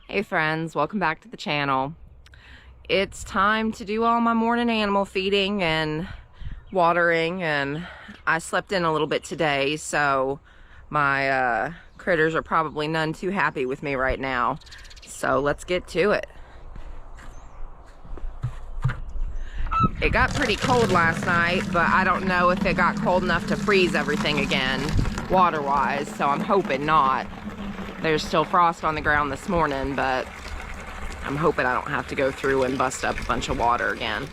Hey friends, welcome back to the channel. It's time to do all my morning animal feeding and watering, and I slept in a little bit today, so my critters are probably none too happy with me right now. So let's get to it. It got pretty cold last night, but I don't know if it got cold enough to freeze everything again, water-wise, so I'm hoping not. There's still frost on the ground this morning, but I'm hoping I don't have to go through and bust up a bunch of water again.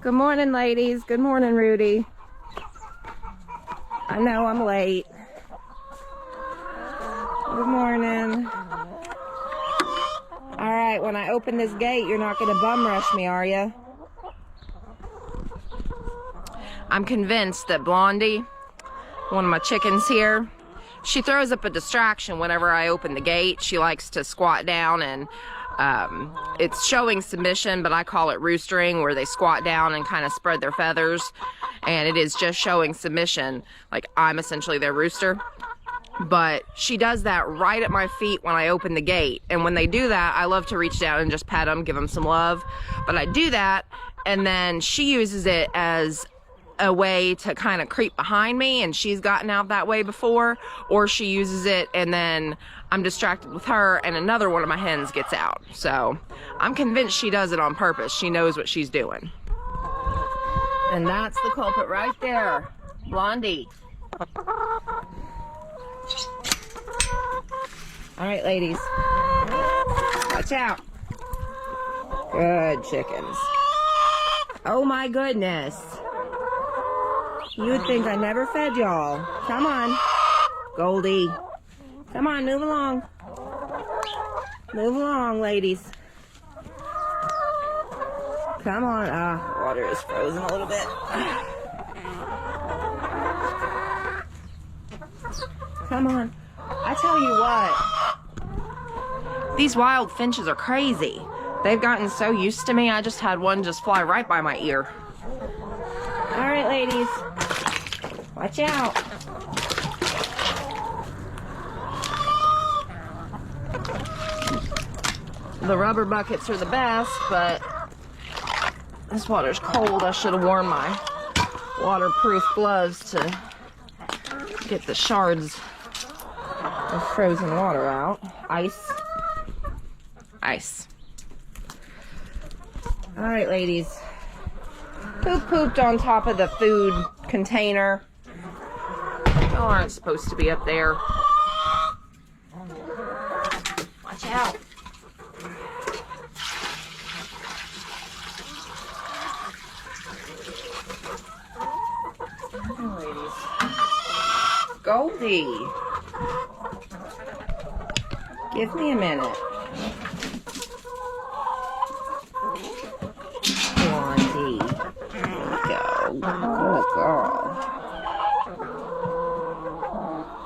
Good morning, ladies. Good morning, Rudy. I know I'm late. Good morning. All right, when I open this gate, you're not gonna bum rush me, are you? I'm convinced that Blondie, one of my chickens here, she throws up a distraction whenever I open the gate. She likes to squat down, and it's showing submission, but I call it roostering, where they squat down and kind of spread their feathers, and it is just showing submission, like I'm essentially their rooster. But she does that right at my feet when I open the gate, and when they do that, I love to reach down and just pet them, give them some love. But I do that, and then she uses it as a way to kind of creep behind me, and she's gotten out that way before, or she uses it and then I'm distracted with her and another one of my hens gets out. So I'm convinced she does it on purpose. She knows what she's doing. And that's the culprit right there, Blondie. All right, ladies, watch out. Good chickens. Oh my goodness. You would think I never fed y'all. Come on, Goldie. Come on, move along. Move along, ladies. Come on. Ah, water is frozen a little bit. Come on. I tell you what, these wild finches are crazy. They've gotten so used to me, I just had one just fly right by my ear. All right, ladies. Watch out. The rubber buckets are the best, but this water's cold. I should have worn my waterproof gloves to get the shards of frozen water out. Ice. Ice. All right, ladies. Who pooped on top of the food container? Y'all aren't supposed to be up there. Watch out. Oh, ladies. Goldie. Give me a minute. Blondie. There we go. Oh, girl.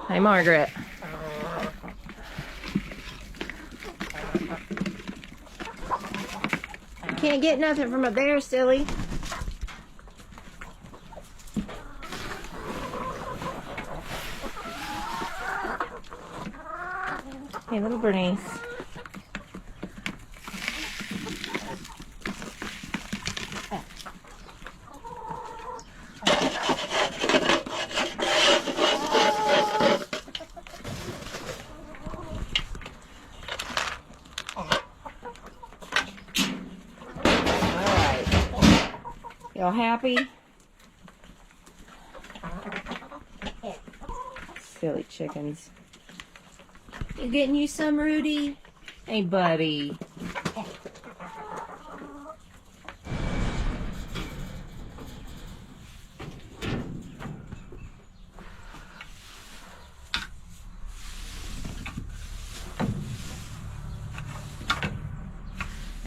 Hi, Margaret. You can't get nothing from up there, silly. Hey, little Bernice. Y'all happy? Silly chickens. You getting you some, Rudy? Hey, buddy.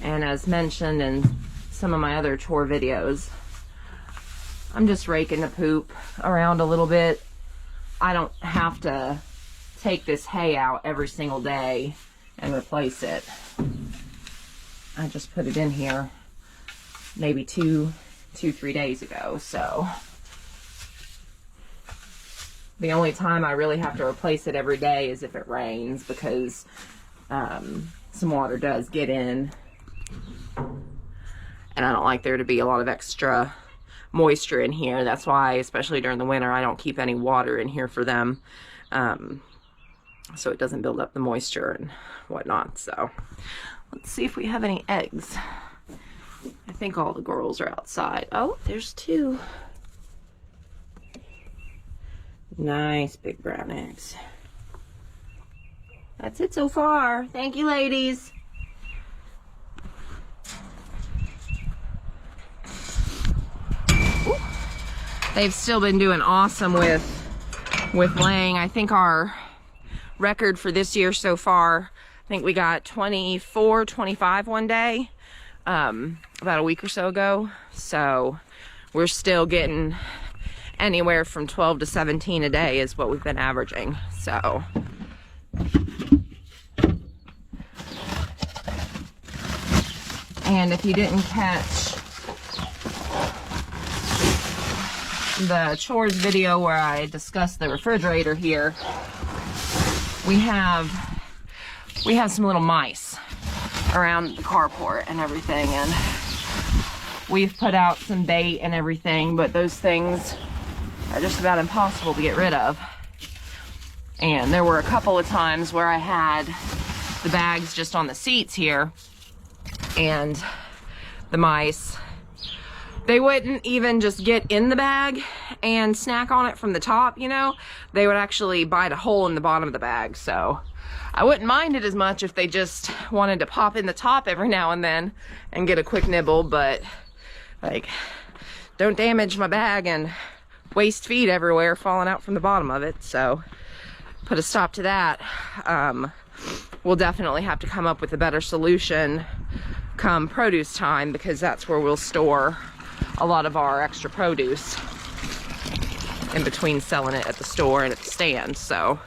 And as mentioned in some of my other chore videos, I'm just raking the poop around a little bit. I don't have to take this hay out every single day and replace it. I just put it in here maybe 3 days ago, so The only time I really have to replace it every day is if it rains, because some water does get in. And I don't like there to be a lot of extra moisture in here. That's why, especially during the winter, I don't keep any water in here for them. So it doesn't build up the moisture and whatnot. So let's see if we have any eggs. I think all the girls are outside. Oh, there's 2. Nice big brown eggs. That's it so far. Thank you, ladies. Ooh. They've still been doing awesome with laying. I think our record for this year so far, I think we got 24, 25 one day, about a week or so ago. So we're still getting anywhere from 12 to 17 a day is what we've been averaging. So and if you didn't catch the chores video where I discussed the refrigerator here, we have some little mice around the carport and everything, and we've put out some bait and everything, but those things are just about impossible to get rid of. And there were a couple of times where I had the bags just on the seats here, and the mice, they wouldn't even just get in the bag and snack on it from the top, you know. They would actually bite a hole in the bottom of the bag. So I wouldn't mind it as much if they just wanted to pop in the top every now and then and get a quick nibble, but like, don't damage my bag and waste feed everywhere falling out from the bottom of it. So put a stop to that. We'll definitely have to come up with a better solution come produce time, because that's where we'll store a lot of our extra produce in between selling it at the store and at the stand. So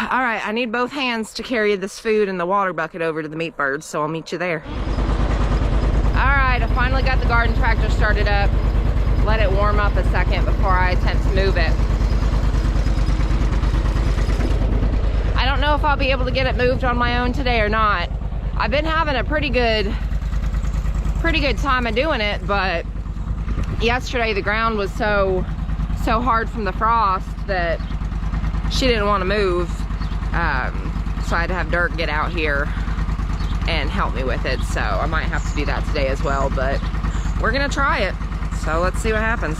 all right, I need both hands to carry this food and the water bucket over to the meat birds, so I'll meet you there. All right, I finally got the garden tractor started up. Let it warm up a second before I attempt to move it. I don't know if I'll be able to get it moved on my own today or not. I've been having a pretty good time of doing it, but yesterday the ground was so hard from the frost that she didn't want to move. So I had to have Dirk get out here and help me with it. So I might have to do that today as well, but we're gonna try it. So let's see what happens.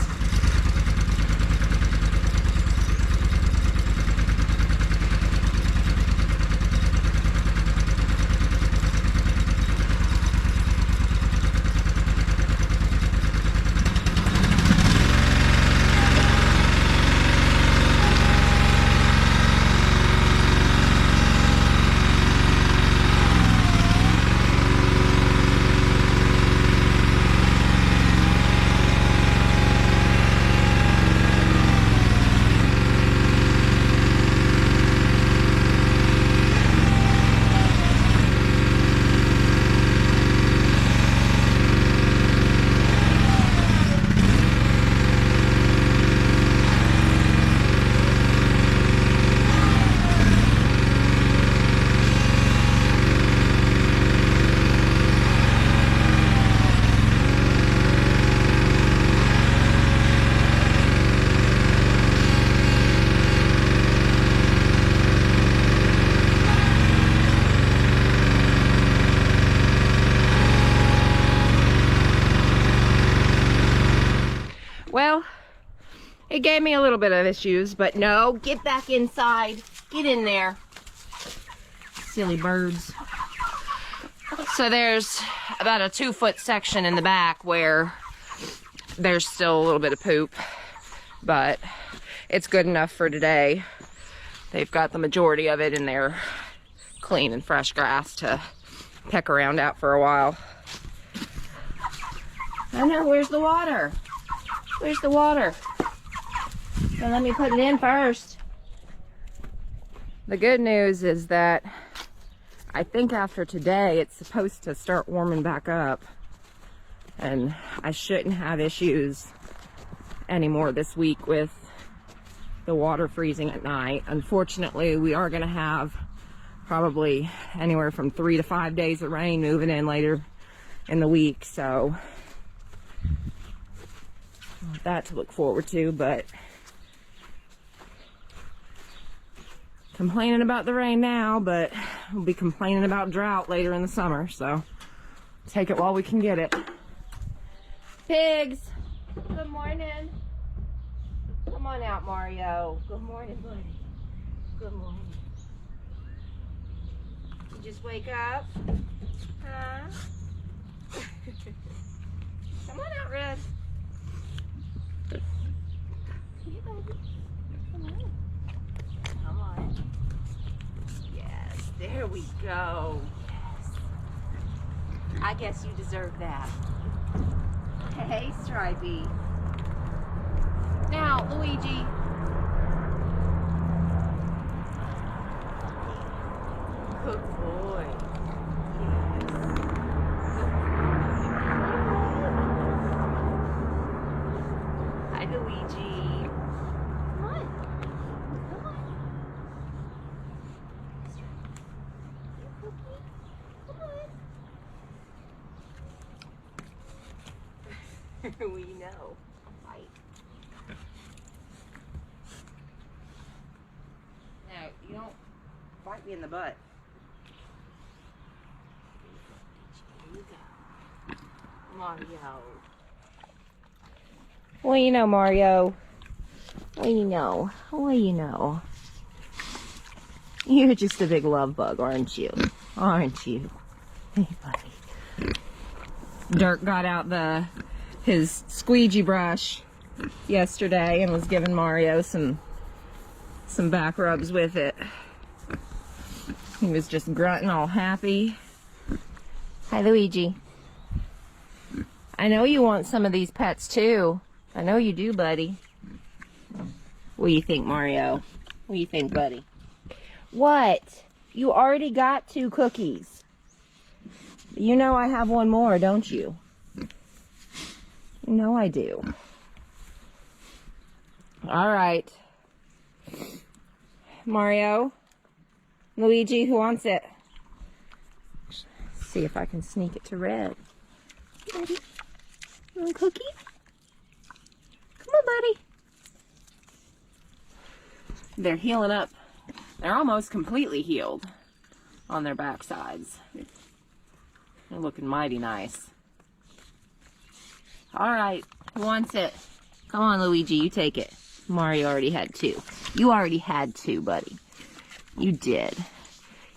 Well, it gave me a little bit of issues, but no, get back inside. Get in there. Silly birds. So there's about a 2-foot section in the back where there's still a little bit of poop, but it's good enough for today. They've got the majority of it in their clean and fresh grass to peck around out for a while. I know, where's the water? Where's the water? Well, let me put it in first. The good news is that I think after today it's supposed to start warming back up, and I shouldn't have issues anymore this week with the water freezing at night. Unfortunately, we are going to have probably anywhere from 3 to 5 days of rain moving in later in the week, so that to look forward to. But complaining about the rain now, but we'll be complaining about drought later in the summer, so take it while we can get it. Pigs, good morning. Come on out, Mario. Good morning, buddy. Good morning. You just wake up? Huh? Come on out, Red. Yeah, baby. Come on. Come on. Yes, there we go. Yes. I guess you deserve that. Hey, Stripey. Now, Luigi. Good boy. Yes. Hi, Luigi. Come on. Come on. You cookie? Come on. We know. Right. Now, you don't bite me in the butt. Here you go. Mario. What do you know, Mario? What do you know? What do you know? You're just a big love bug, aren't you? Aren't you? Hey, buddy. Dirk got out his squeegee brush yesterday and was giving Mario some back rubs with it. He was just grunting all happy. Hi, Luigi. I know you want some of these pets too. I know you do, buddy. What do you think, Mario? What do you think, buddy? What? You already got 2 cookies. You know I have one more, don't you? You know I do. All right. Mario, Luigi, who wants it? Let's see if I can sneak it to Red. Ready? Want a cookie? Come on, buddy. They're healing up. They're almost completely healed on their backsides. They're looking mighty nice. All right, who wants it? Come on, Luigi, you take it. Mario already had 2. You already had 2, buddy. You did.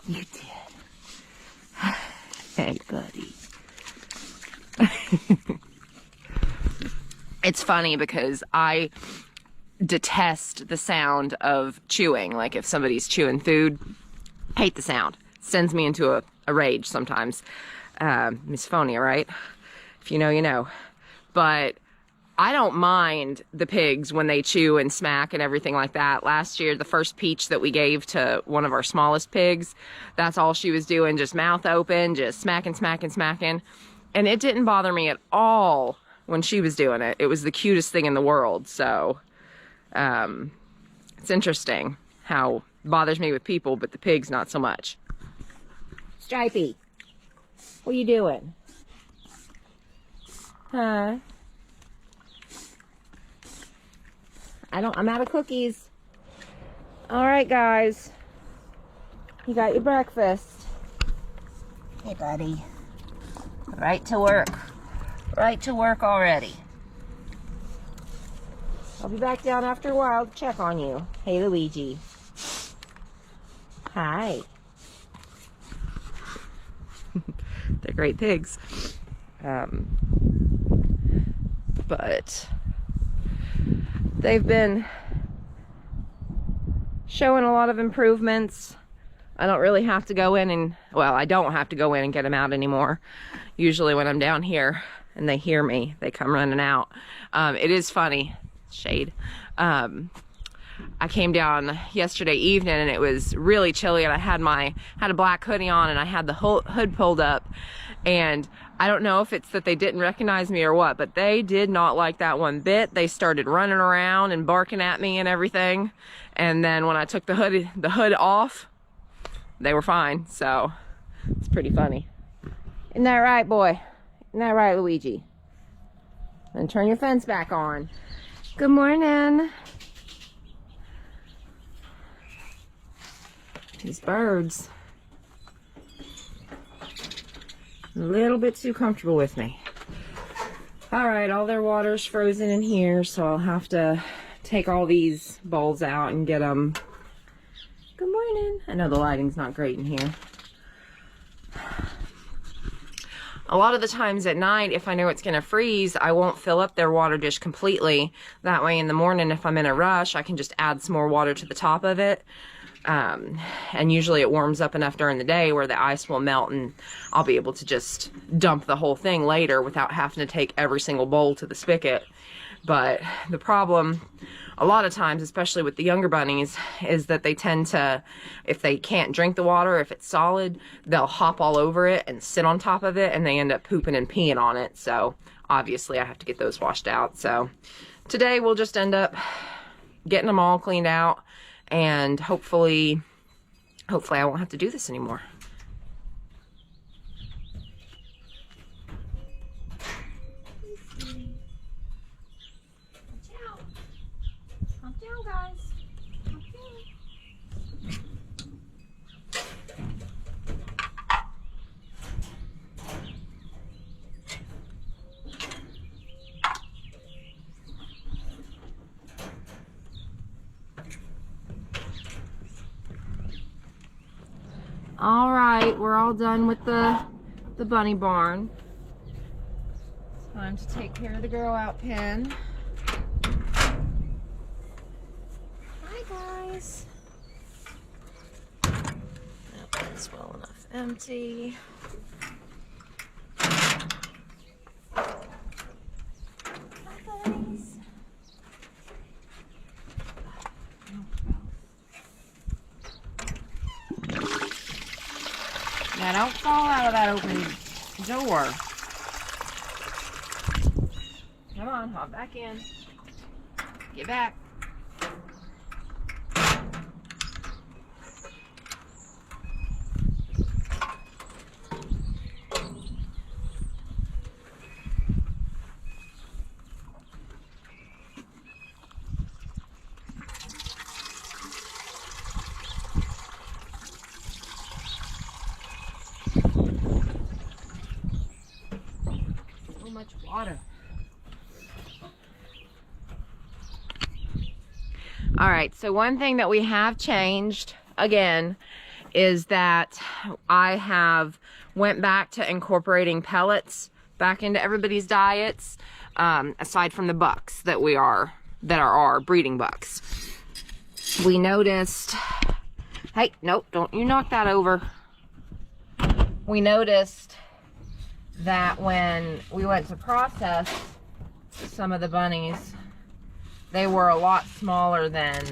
You did. Hey, buddy. It's funny because I detest the sound of chewing. Like if somebody's chewing food, hate the sound. Sends me into a rage sometimes. Misophonia, right? If you know, you know. But I don't mind the pigs when they chew and smack and everything like that. Last year, the first peach that we gave to one of our smallest pigs, that's all she was doing, just mouth open, just smacking, smacking, smacking. And it didn't bother me at all when she was doing it. It was the cutest thing in the world. So it's interesting how it bothers me with people, but the pigs not so much. Stripey, what are you doing? Huh? I'm out of cookies. All right, guys. You got your breakfast. Hey, buddy. Right to work. Right to work already. I'll be back down after a while to check on you. Hey, Luigi. Hi. They're great pigs. But they've been showing a lot of improvements. I don't really have to go in and, well, I don't have to go in and get them out anymore. Usually when I'm down here and they hear me, they come running out. It is funny, shade. I came down yesterday evening and it was really chilly, and I had a black hoodie on, and I had the hood pulled up, and I don't know if it's that they didn't recognize me or what, but they did not like that one bit. They started running around and barking at me and everything. And then when I took the hood off, they were fine. So it's pretty funny. Isn't that right, boy? Isn't that right, Luigi? And turn your fence back on. Good morning. These birds. A little bit too comfortable with me. All right, all their water's frozen in here, so I'll have to take all these bowls out and get them. Good morning. I know the lighting's not great in here. A lot of the times at night, if I know it's gonna freeze, I won't fill up their water dish completely. That way in the morning, if I'm in a rush, I can just add some more water to the top of it. And usually it warms up enough during the day where the ice will melt, and I'll be able to just dump the whole thing later without having to take every single bowl to the spigot. But the problem a lot of times, especially with the younger bunnies, is that they tend to, if they can't drink the water, if it's solid, they'll hop all over it and sit on top of it, and they end up pooping and peeing on it. So obviously I have to get those washed out. So today we'll just end up getting them all cleaned out, and hopefully I won't have to do this anymore. Calm down, guys. Calm down. All right, we're all done with the bunny barn. Time to take care of the grow out pen. Hi guys. That's well enough empty. Hi guys. Now don't fall out of that open door. Come on, hop back in. Get back. So much water. All right, so one thing that we have changed again is that I have went back to incorporating pellets back into everybody's diets, aside from the bucks that are our breeding bucks. We noticed, hey, nope, don't you knock that over. We noticed that when we went to process some of the bunnies, they were a lot smaller than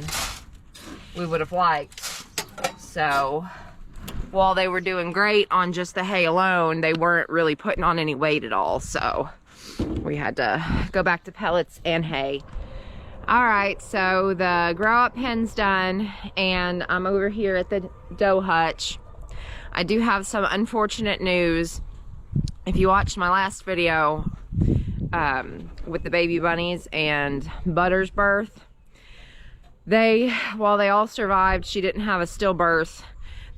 we would have liked. So while they were doing great on just the hay alone, they weren't really putting on any weight at all. So we had to go back to pellets and hay. All right, so the grow up pen's done, and I'm over here at the doe hutch. I do have some unfortunate news. If you watched my last video with the baby bunnies and Butter's birth, while they all survived, she didn't have a stillbirth.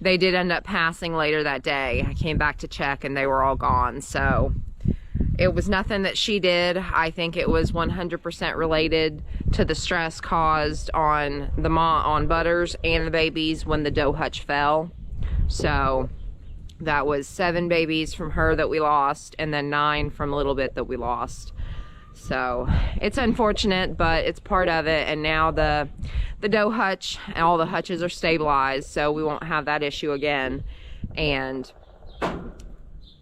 They did end up passing later that day. I came back to check and they were all gone. So it was nothing that she did. I think it was 100% related to the stress caused on Butters and the babies when the doe hutch fell. So that was 7 babies from her that we lost, and then 9 from Little Bit that we lost. So it's unfortunate, but it's part of it. And now the doe hutch and all the hutches are stabilized, so we won't have that issue again. And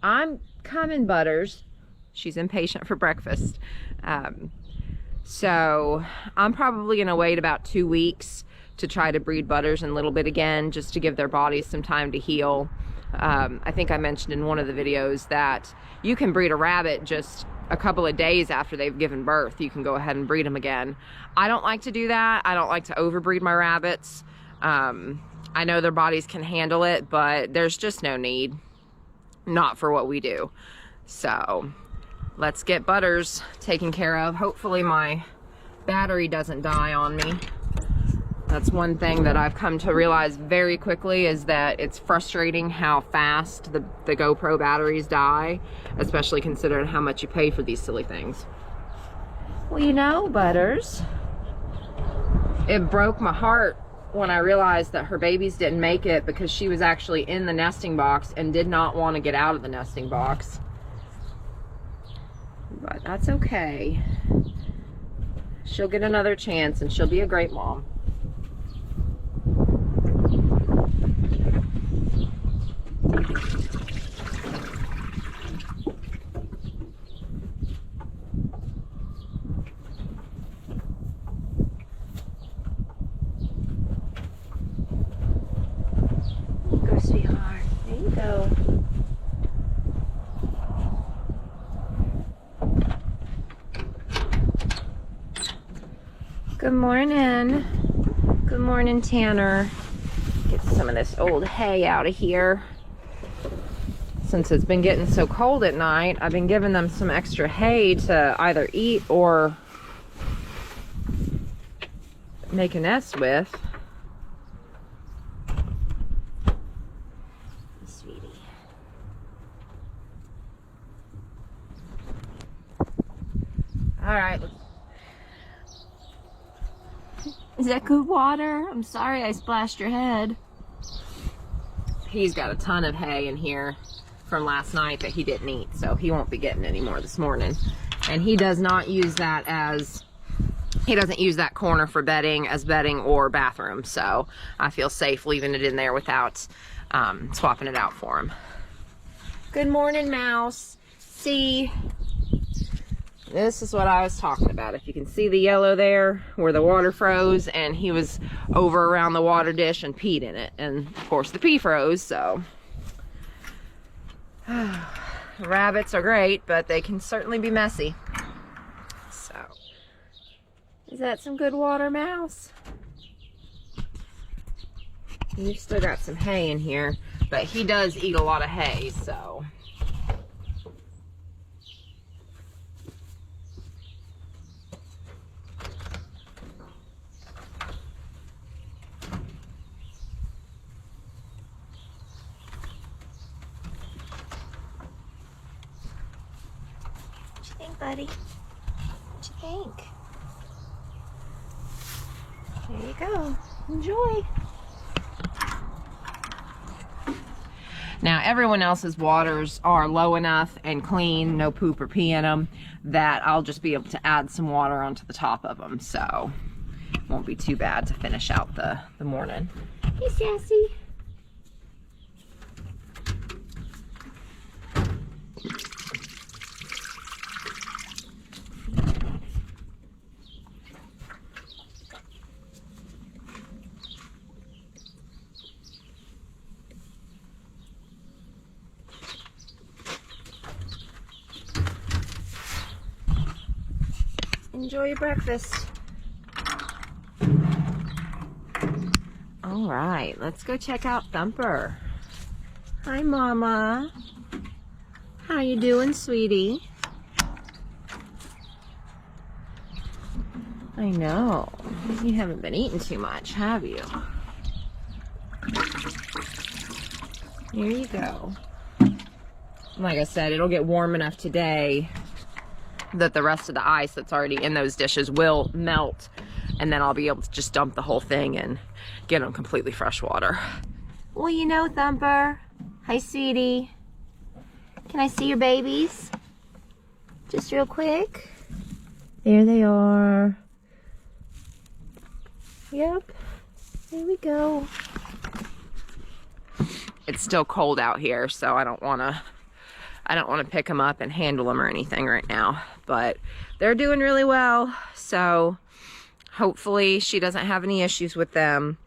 I'm coming, Butters. She's impatient for breakfast. So I'm probably gonna wait about 2 weeks to try to breed butters and little bit again, just to give their bodies some time to heal. I think I mentioned in one of the videos that you can breed a rabbit just a couple of days after they've given birth. You can go ahead and breed them again. I don't like to do that. I don't like to overbreed my rabbits. I know their bodies can handle it, but there's just no need. Not for what we do. So let's get Butters taken care of. Hopefully my battery doesn't die on me. That's one thing that I've come to realize very quickly, is that it's frustrating how fast the GoPro batteries die, especially considering how much you pay for these silly things. Well, you know, Butters, it broke my heart when I realized that her babies didn't make it because she was actually in the nesting box and did not want to get out of the nesting box. But that's okay. She'll get another chance and she'll be a great mom. Go, sweetheart. There you go. Good morning. Good morning, Tanner. Get some of this old hay out of here. Since it's been getting so cold at night, I've been giving them some extra hay to either eat or make a nest with. Sweetie. All right. Is that good water? I'm sorry I splashed your head. He's got a ton of hay in here from last night that he didn't eat, so he won't be getting any more this morning. And he does not use that as, he doesn't use that corner for bedding as bedding or bathroom, so I feel safe leaving it in there without swapping it out for him. Good morning, Mouse. See, this is what I was talking about. If you can see the yellow there where the water froze, and he was over around the water dish and peed in it, and of course the pee froze. So rabbits are great, but they can certainly be messy. So is that some good water, Mouse? You've still got some hay in here, but he does eat a lot of hay, so buddy. What you think? There you go. Enjoy. Now, everyone else's waters are low enough and clean, no poop or pee in them, that I'll just be able to add some water onto the top of them, so it won't be too bad to finish out the morning. Hey, Sassy. Enjoy your breakfast. All right, let's go check out Thumper. Hi, Mama. How you doing, sweetie? I know. You haven't been eating too much, have you? Here you go. Like I said, it'll get warm enough today that the rest of the ice that's already in those dishes will melt, and then I'll be able to just dump the whole thing and get them completely fresh water. Well, you know, Thumper. Hi, sweetie. Can I see your babies? Just real quick. There they are. Yep. There we go. It's still cold out here, so I don't want to pick them up and handle them or anything right now. but they're doing really well. So hopefully she doesn't have any issues with them.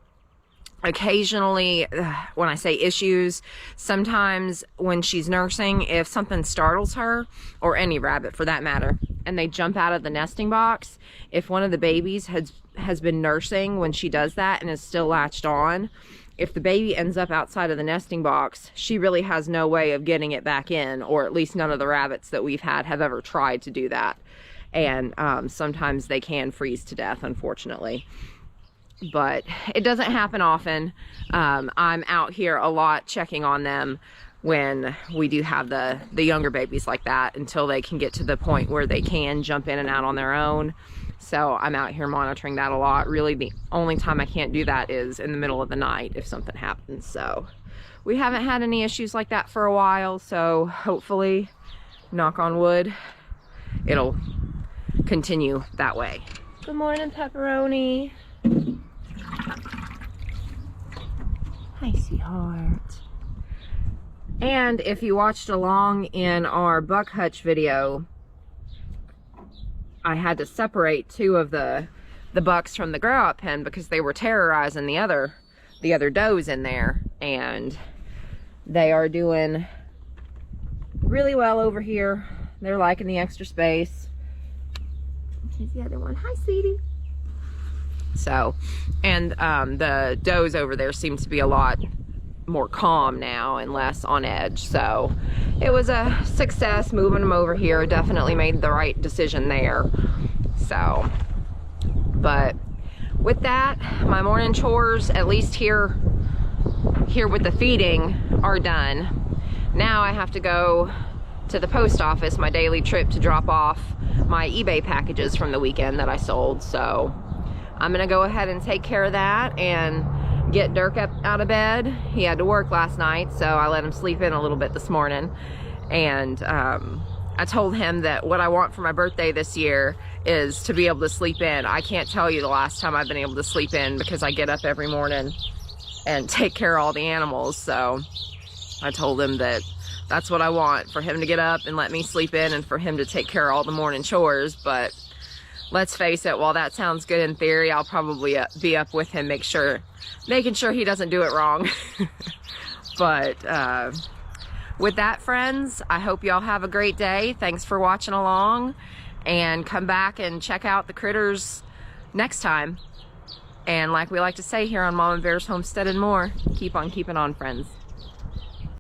Occasionally, when I say issues, sometimes when she's nursing, if something startles her, or any rabbit for that matter, and they jump out of the nesting box, if one of the babies has been nursing when she does that and is still latched on, if the baby ends up outside of the nesting box, she really has no way of getting it back in, or at least none of the rabbits that we've had have ever tried to do that. And sometimes they can freeze to death, unfortunately. But it doesn't happen often. I'm out here a lot checking on them when we do have the younger babies like that, until they can get to the point where they can jump in and out on their own. So I'm out here monitoring that a lot. Really, the only time I can't do that is in the middle of the night if something happens. So we haven't had any issues like that for a while, so hopefully, knock on wood, it'll continue that way. Good morning, Pepperoni. Hi, sweetheart. And if you watched along in our buck hutch video, I had to separate two of the bucks from the grow out pen because they were terrorizing the other does in there, and they are doing really well over here. They're liking the extra space. Here's the other one. Hi, sweetie. So, and the does over there seem to be a lot more calm now and less on edge. So it was a success moving them over here. Definitely made the right decision there. So, but with that, my morning chores, at least here with the feeding, are done. Now I have to go to the post office, my daily trip, to drop off my eBay packages from the weekend that I sold. So I'm gonna go ahead and take care of that and get Dirk up out of bed. He had to work last night, so I let him sleep in a little bit this morning. And I told him that what I want for my birthday this year is to be able to sleep in. I can't tell you the last time I've been able to sleep in, because I get up every morning and take care of all the animals. So I told him that that's what I want, for him to get up and let me sleep in, and for him to take care of all the morning chores. But let's face it, while that sounds good in theory, I'll probably be up with him, making sure he doesn't do it wrong. But with that, friends, I hope y'all have a great day. Thanks for watching along, and come back and check out the critters next time. And like we like to say here on Mama Bear's Homestead and More, keep on keeping on, friends.